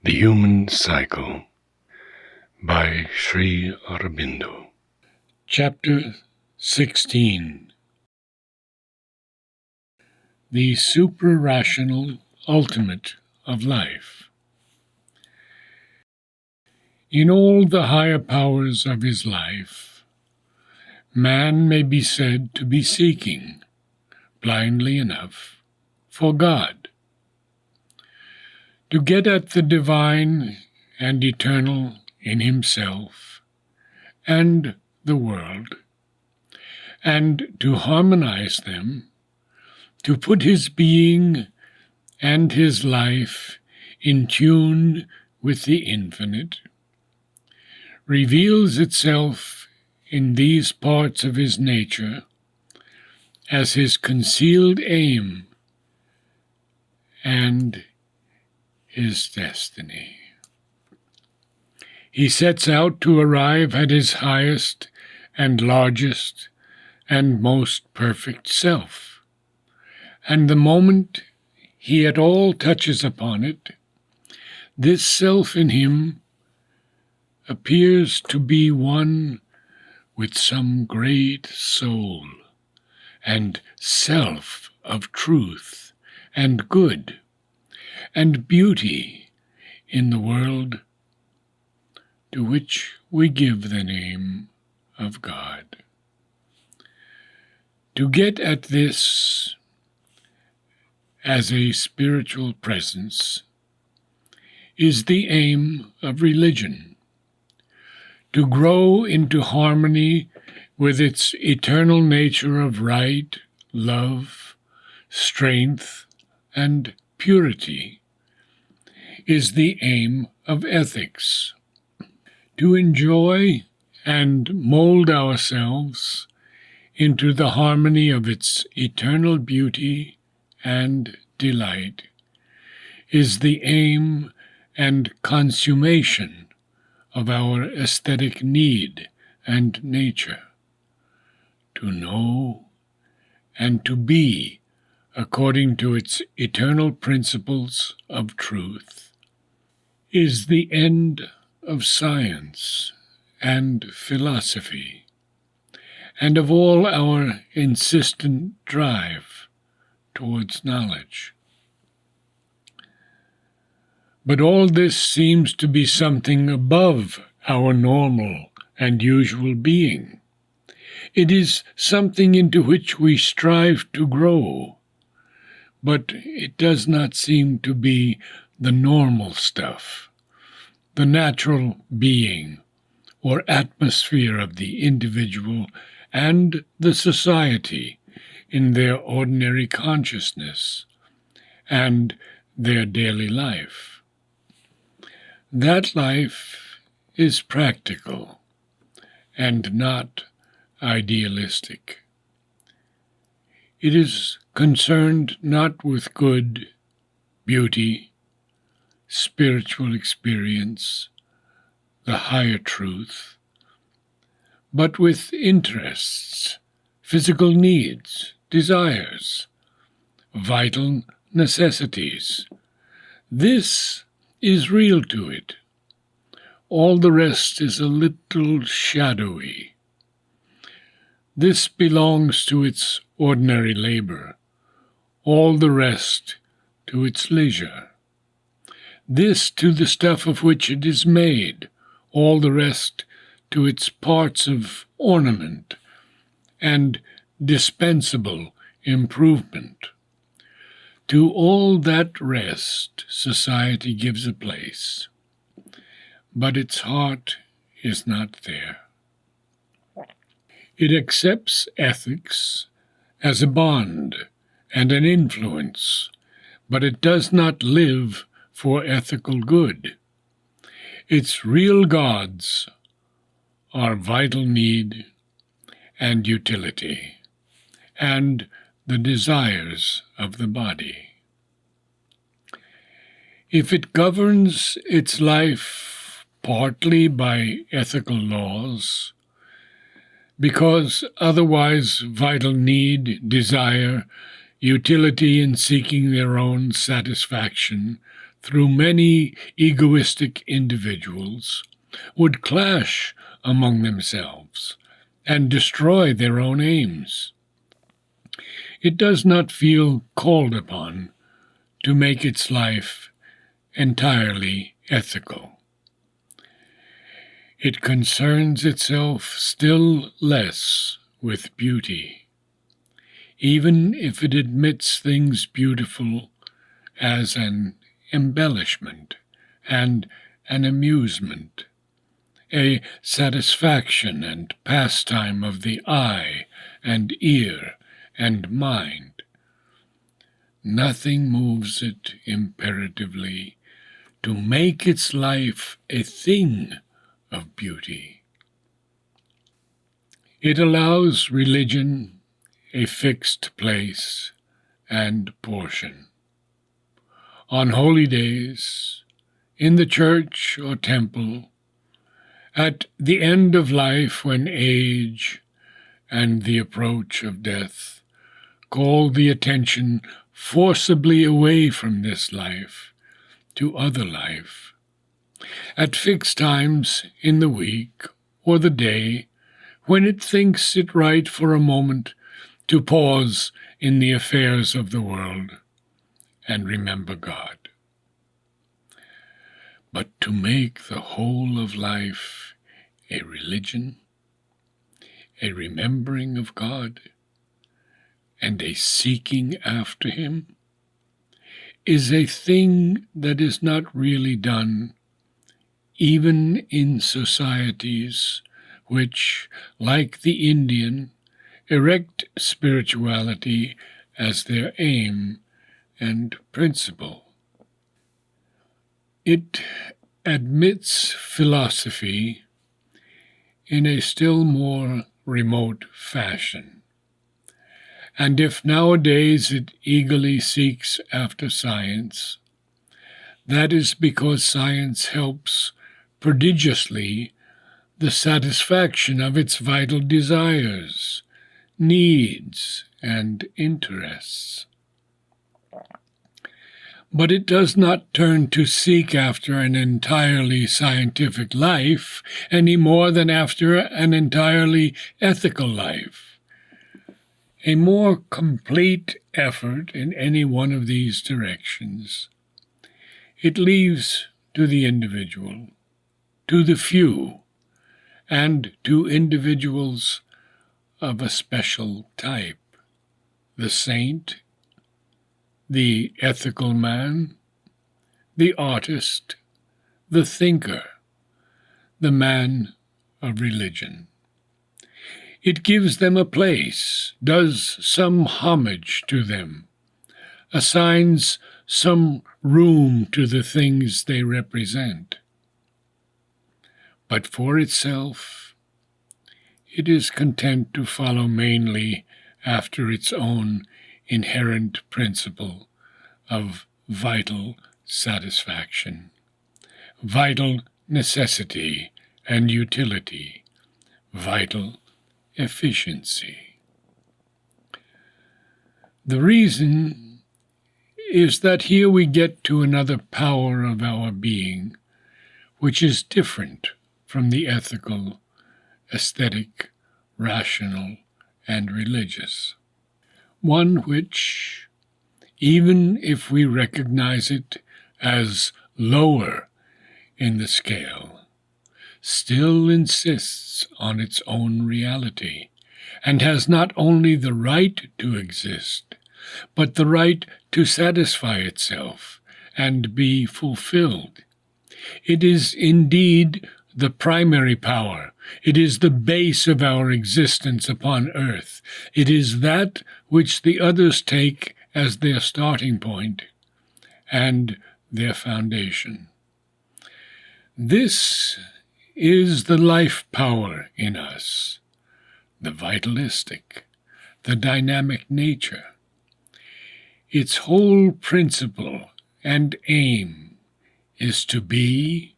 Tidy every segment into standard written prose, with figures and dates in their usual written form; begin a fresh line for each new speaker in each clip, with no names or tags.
The Human Cycle by Sri Aurobindo. Chapter 16. The Suprarational Ultimate of Life. In all the higher powers of his life, man may be said to be seeking, blindly enough, for God. To get at the divine and eternal in himself and the world, and to harmonize them, to put his being and his life in tune with the infinite, reveals itself in these parts of his nature as his concealed aim and his destiny. He sets out to arrive at his highest and largest and most perfect self, and the moment he at all touches upon it, this self in him appears to be one with some great soul and self of truth and good and beauty in the world, to which we give the name of God. To get at this as a spiritual presence is the aim of religion. To grow into harmony with its eternal nature of right, love, strength, and purity is the aim of ethics. To enjoy and mold ourselves into the harmony of its eternal beauty and delight is the aim and consummation of our aesthetic need and nature. To know and to be according to its eternal principles of truth is the end of science and philosophy, and of all our insistent drive towards knowledge. But all this seems to be something above our normal and usual being. It is something into which we strive to grow, but it does not seem to be the normal stuff, the natural being or atmosphere of the individual and the society in their ordinary consciousness and their daily life. That life is practical and not idealistic. It is concerned not with good, beauty, spiritual experience, the higher truth, but with interests, physical needs, desires, vital necessities. This is real to it. All the rest is a little shadowy. This belongs to its ordinary labor, all the rest to its leisure. This to the stuff of which it is made, all the rest to its parts of ornament and dispensable improvement. To all that rest society gives a place, but its heart is not there. It accepts ethics as a bond and an influence, but it does not live for ethical good. Its real gods are vital need and utility, and the desires of the body. If it governs its life partly by ethical laws, because otherwise vital need, desire, utility in seeking their own satisfaction through many egoistic individuals, would clash among themselves and destroy their own aims. It does not feel called upon to make its life entirely ethical. It concerns itself still less with beauty, even if it admits things beautiful as an embellishment and an amusement, a satisfaction and pastime of the eye and ear and mind. Nothing moves it imperatively to make its life a thing of beauty. It allows religion a fixed place and portion. On holy days, in the church or temple, at the end of life when age and the approach of death call the attention forcibly away from this life to other life. At fixed times in the week or the day, when it thinks it right for a moment to pause in the affairs of the world and remember God. But to make the whole of life a religion, a remembering of God, and a seeking after Him, is a thing that is not really done even in societies which, like the Indian, erect spirituality as their aim and principle. It admits philosophy in a still more remote fashion. And if nowadays it eagerly seeks after science, that is because science helps prodigiously the satisfaction of its vital desires, needs, and interests. But it does not turn to seek after an entirely scientific life any more than after an entirely ethical life. A more complete effort in any one of these directions it leaves to the individual, to the few, and to individuals of a special type: the saint, the ethical man, the artist, the thinker, the man of religion. It gives them a place, does some homage to them, assigns some room to the things they represent. But for itself, it is content to follow mainly after its own inherent principle of vital satisfaction, vital necessity and utility, vital efficiency. The reason is that here we get to another power of our being, which is different from the ethical, aesthetic, rational, and religious. One which, even if we recognize it as lower in the scale, still insists on its own reality, and has not only the right to exist, but the right to satisfy itself and be fulfilled. It is indeed the primary power. It is the base of our existence upon earth. It is that which the others take as their starting point and their foundation. This is the life power in us, the vitalistic, the dynamic nature. Its whole principle and aim is to be,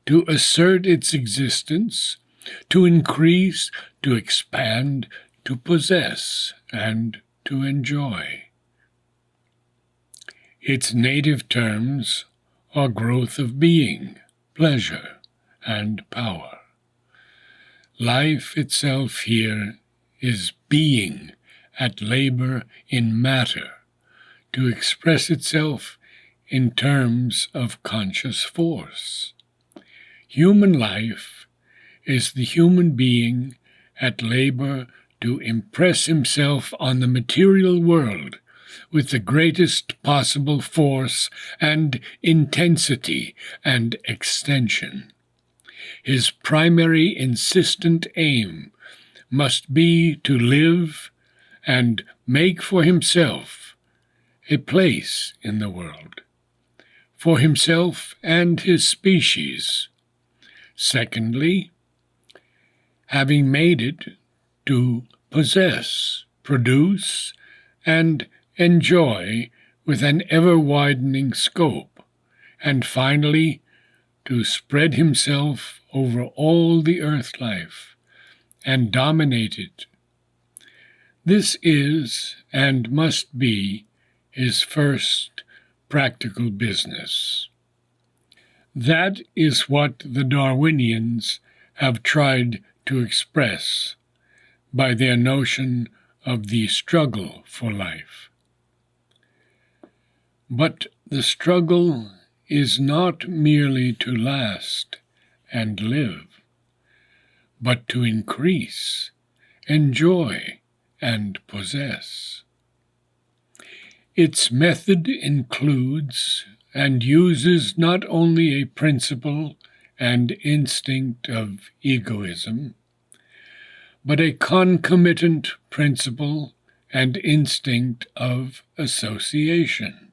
to assert its existence, to increase, to expand, to possess, and to enjoy. Its native terms or growth of being, pleasure, and power. Life itself here is being at labor in matter to express itself in terms of conscious force. Human life is the human being at labor to impress himself on the material world with the greatest possible force and intensity and extension. His primary insistent aim must be to live and make for himself a place in the world, for himself and his species. Secondly, having made it, to possess, produce, and enjoy with an ever-widening scope, and finally, to spread himself over all the earth life and dominate it. This is and must be his first practical business. That is what the Darwinians have tried to express by their notion of the struggle for life. But the struggle is not merely to last and live, but to increase, enjoy, and possess. Its method includes and uses not only a principle and instinct of egoism, but a concomitant principle and instinct of association.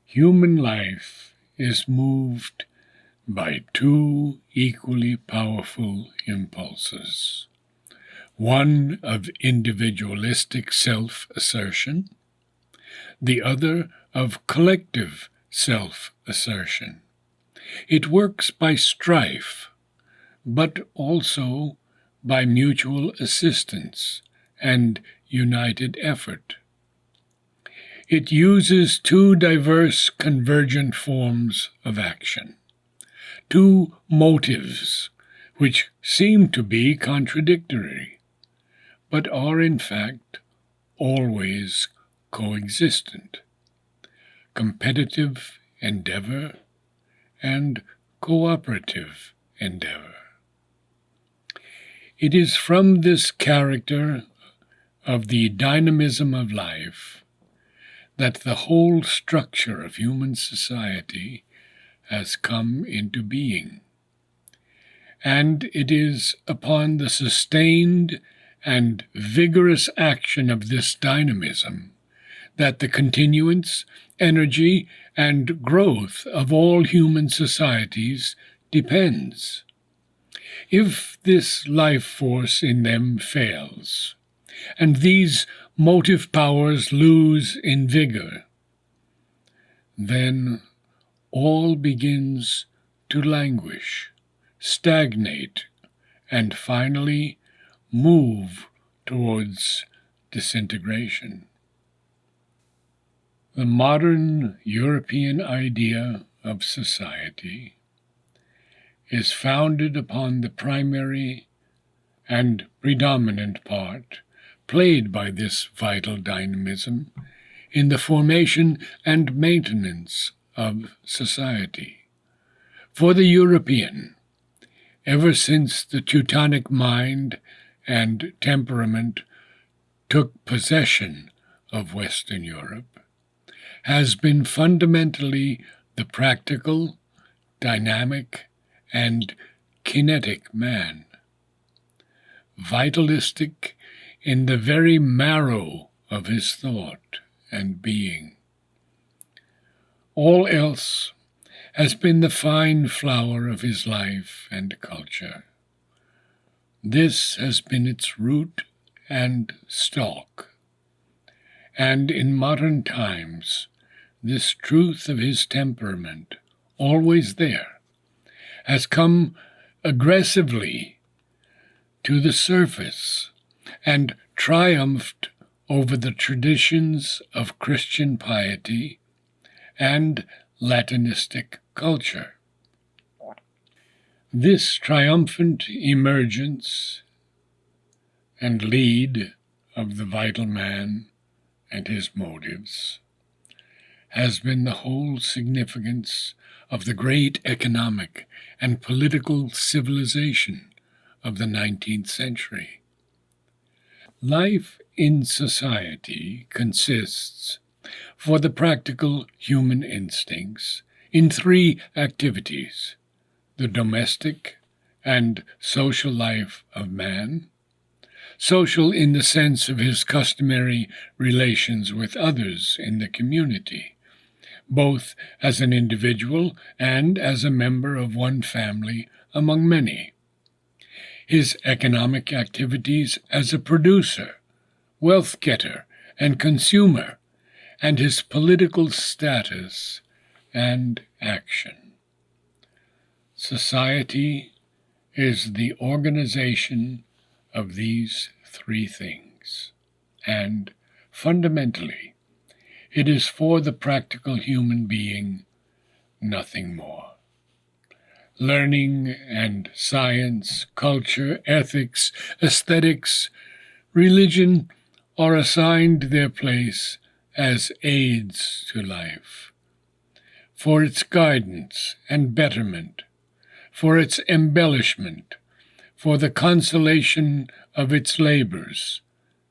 Human life is moved by two equally powerful impulses, one of individualistic self-assertion, the other of collective self-assertion. It works by strife, but also by mutual assistance and united effort. It uses two diverse convergent forms of action, two motives which seem to be contradictory, but are in fact always coexistent: competitive endeavor and cooperative endeavor. It is from this character of the dynamism of life that the whole structure of human society has come into being. And it is upon the sustained and vigorous action of this dynamism that the continuance, energy, and growth of all human societies depends. If this life force in them fails, and these motive powers lose in vigor, then all begins to languish, stagnate, and finally move towards disintegration. The modern European idea of society is founded upon the primary and predominant part played by this vital dynamism in the formation and maintenance of society. For the European, ever since the Teutonic mind and temperament took possession of Western Europe, has been fundamentally the practical, dynamic, and kinetic man, vitalistic in the very marrow of his thought and being. All else has been the fine flower of his life and culture. This has been its root and stalk. And in modern times, this truth of his temperament, always there, has come aggressively to the surface and triumphed over the traditions of Christian piety and Latinistic culture. This triumphant emergence and lead of the vital man and his motives has been the whole significance of the great economic and political civilization of the 19th century. Life in society consists, for the practical human instincts, in three activities: the domestic and social life of man, social in the sense of his customary relations with others in the community, both as an individual and as a member of one family among many. His economic activities as a producer, wealth getter, and consumer, and his political status and action. Society is the organization of these three things, and fundamentally, it is for the practical human being nothing more. Learning and science, culture, ethics, aesthetics, religion are assigned their place as aids to life, for its guidance and betterment, for its embellishment, for the consolation of its labors,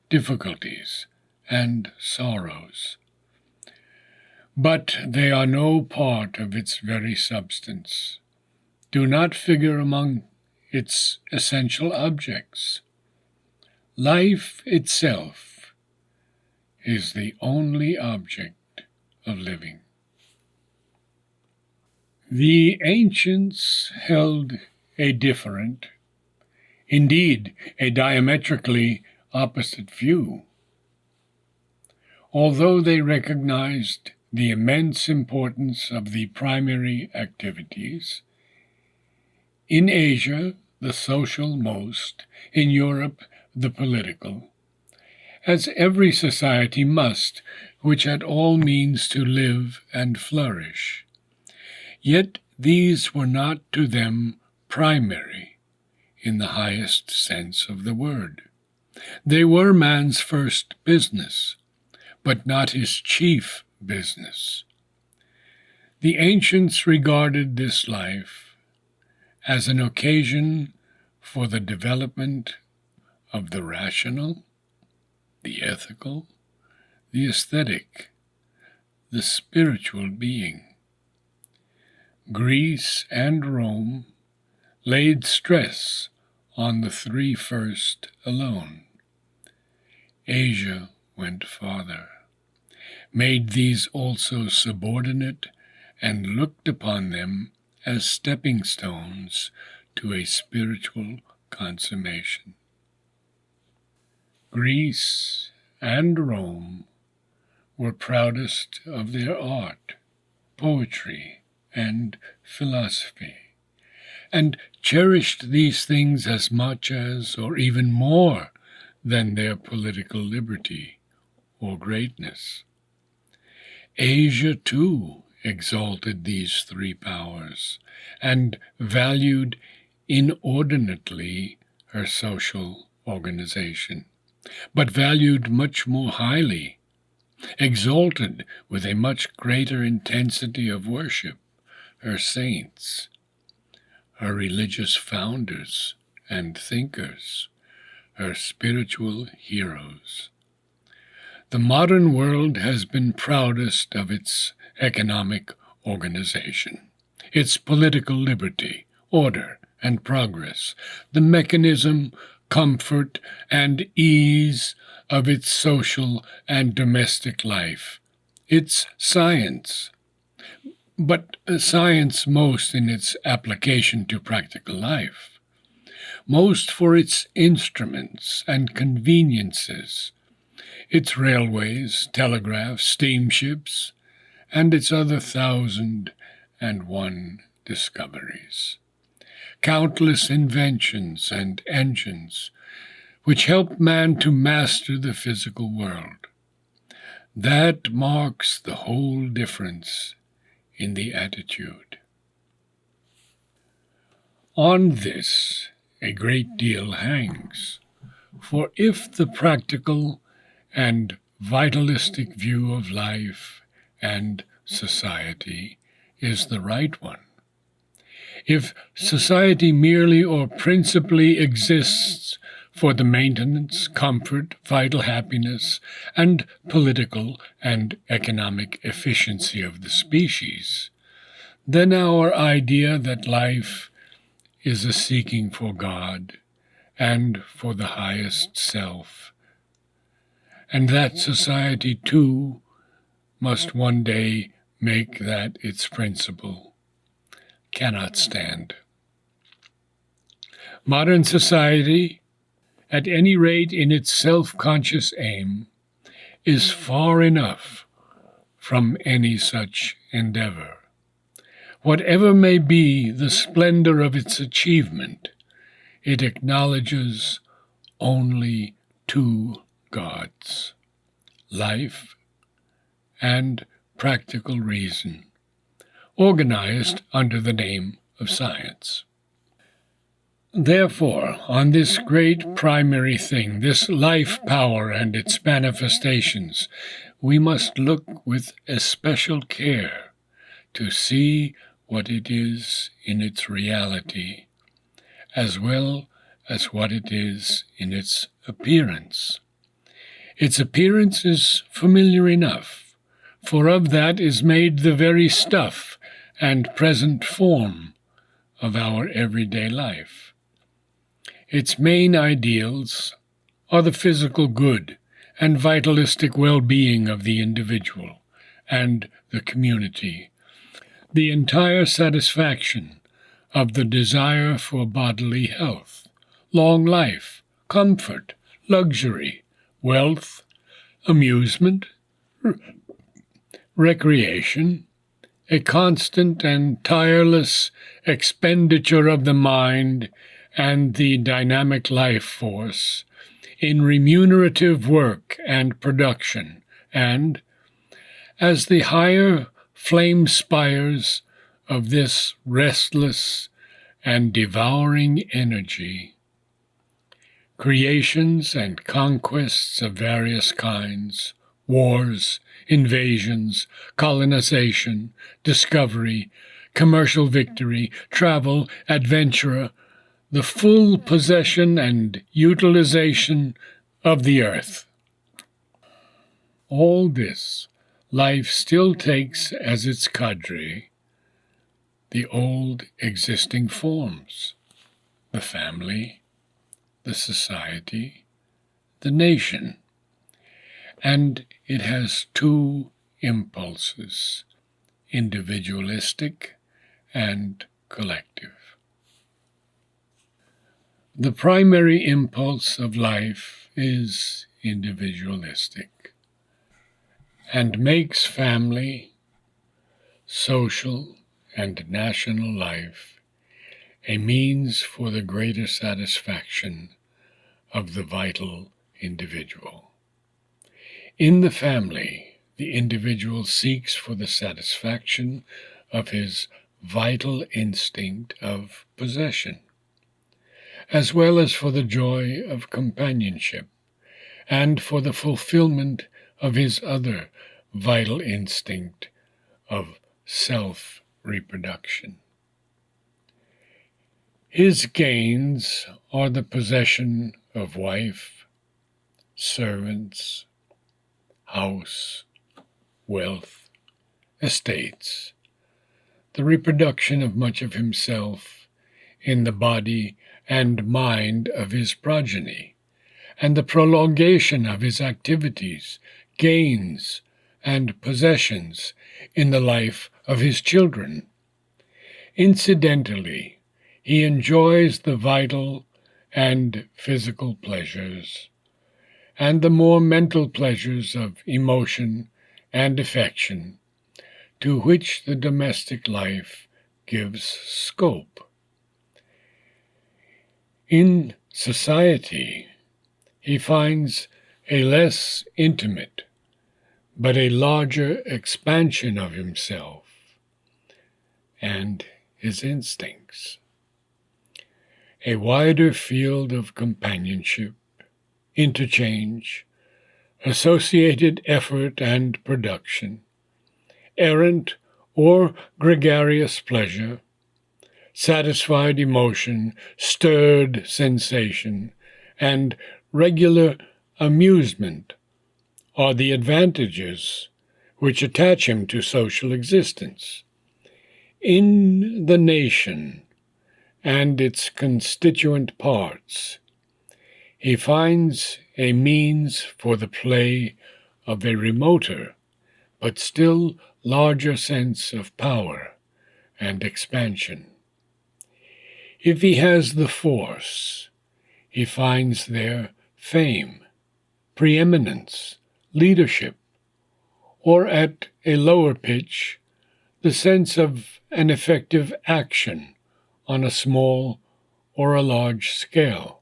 difficulties, and sorrows. But they are no part of its very substance, do not figure among its essential objects. Life itself is the only object of living. The ancients held a different, indeed a diametrically opposite view. Although they recognized the immense importance of the primary activities, in Asia, the social most, in Europe, the political, as every society must, which at all means to live and flourish. Yet these were not to them primary, in the highest sense of the word. They were man's first business, but not his chief business. The ancients regarded this life as an occasion for the development of the rational, the ethical, the aesthetic, the spiritual being. Greece and Rome laid stress on the three first alone. Asia went farther, made these also subordinate, and looked upon them as stepping stones to a spiritual consummation. Greece and Rome were proudest of their art, poetry, and philosophy, and cherished these things as much as, or even more, than their political liberty or greatness. Asia, too, exalted these three powers, and valued inordinately her social organization, but valued much more highly, exalted with a much greater intensity of worship, her saints, her religious founders and thinkers, her spiritual heroes. The modern world has been proudest of its economic organization, its political liberty, order, and progress, the mechanism, comfort, and ease of its social and domestic life, its science, but science most in its application to practical life, most for its instruments and conveniences, its railways, telegraphs, steamships, and its other 1,001 discoveries. Countless inventions and engines which help man to master the physical world. That marks the whole difference in the attitude. On this a great deal hangs, for if the practical and vitalistic view of life and society is the right one, if society merely or principally exists for the maintenance, comfort, vital happiness, and political and economic efficiency of the species, then our idea that life is a seeking for God and for the highest self, and that society too must one day make that its principle, cannot stand. Modern society, at any rate in its self-conscious aim, is far enough from any such endeavor. Whatever may be the splendor of its achievement, it acknowledges only two gods, life and practical reason, organized under the name of science. Therefore, on this great primary thing, this life power and its manifestations, we must look with especial care to see what it is in its reality, as well as what it is in its appearance. Its appearance is familiar enough, for of that is made the very stuff and present form of our everyday life. Its main ideals are the physical good and vitalistic well-being of the individual and the community, the entire satisfaction of the desire for bodily health, long life, comfort, luxury, wealth, amusement, recreation, a constant and tireless expenditure of the mind and the dynamic life force in remunerative work and production, and, as the higher flame spires of this restless and devouring energy, creations and conquests of various kinds, wars, invasions, colonization, discovery, commercial victory, travel, adventure, the full possession and utilization of the earth. All this life still takes as its cadre the old existing forms, the family, the society, the nation, and it has two impulses, individualistic and collective. The primary impulse of life is individualistic and makes family, social, and national life a means for the greater satisfaction of the vital individual. In the family, the individual seeks for the satisfaction of his vital instinct of possession, as well as for the joy of companionship, and for the fulfillment of his other vital instinct of self-reproduction. His gains are the possession of wife, servants, house, wealth, estates, the reproduction of much of himself in the body and mind of his progeny, and the prolongation of his activities, gains, and possessions in the life of his children. Incidentally, he enjoys the vital and physical pleasures, and the more mental pleasures of emotion and affection, to which the domestic life gives scope. In society, he finds a less intimate, but a larger expansion of himself, and his instincts. A wider field of companionship, interchange, associated effort and production, errant or gregarious pleasure, satisfied emotion, stirred sensation, and regular amusement are the advantages which attach him to social existence. In the nation and its constituent parts, he finds a means for the play of a remoter but still larger sense of power and expansion. If he has the force, he finds there fame, preeminence, leadership, or at a lower pitch, the sense of an effective action on a small or a large scale,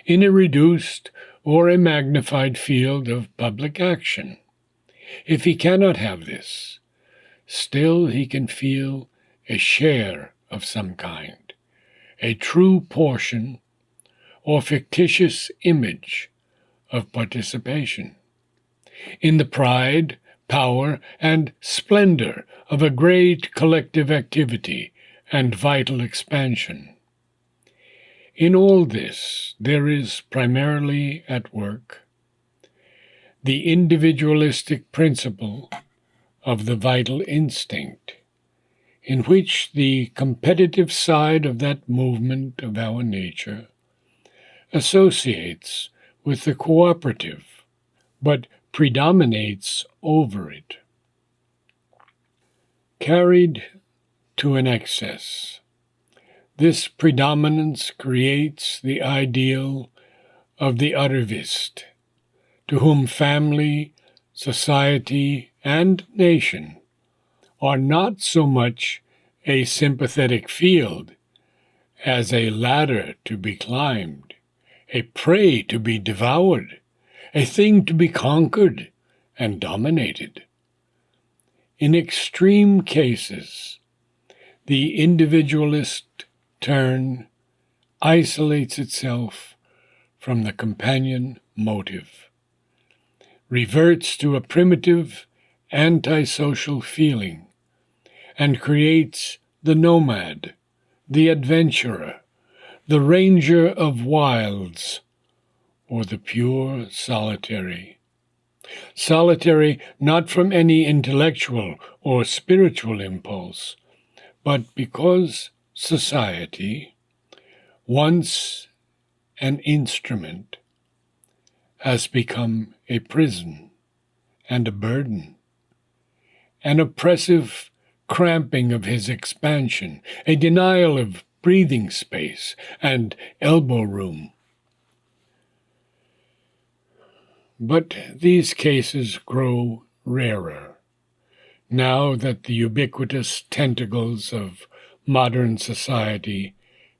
in a reduced or a magnified field of public action. If he cannot have this, still he can feel a share of some kind, a true portion or fictitious image of participation, in the pride, power, and splendor of a great collective activity and vital expansion. In all this, there is primarily at work the individualistic principle of the vital instinct, in which the competitive side of that movement of our nature associates with the cooperative, but predominates over it. Carried to an excess, this predominance creates the ideal of the uttervist, to whom family, society, and nation are not so much a sympathetic field as a ladder to be climbed, a prey to be devoured, a thing to be conquered and dominated. In extreme cases, the individualist turn isolates itself from the companion motive, reverts to a primitive antisocial feeling, and creates the nomad, the adventurer, the ranger of wilds, or the pure solitary. Solitary not from any intellectual or spiritual impulse, but because society, once an instrument, has become a prison and a burden, an oppressive cramping of his expansion, a denial of breathing space and elbow room. But these cases grow rarer, now that the ubiquitous tentacles of modern society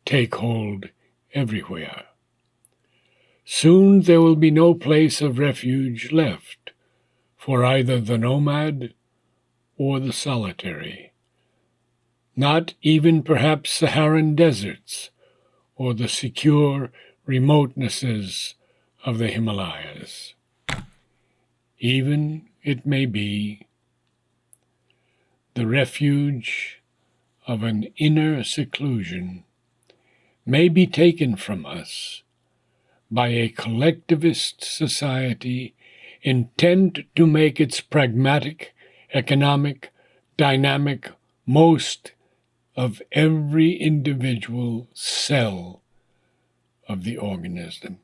take hold everywhere. Soon there will be no place of refuge left for either the nomad or the solitary, not even perhaps Saharan deserts or the secure remotenesses of the Himalayas. Even, it may be, the refuge of an inner seclusion may be taken from us by a collectivist society intent to make its pragmatic, economic, dynamic most of every individual cell of the organism.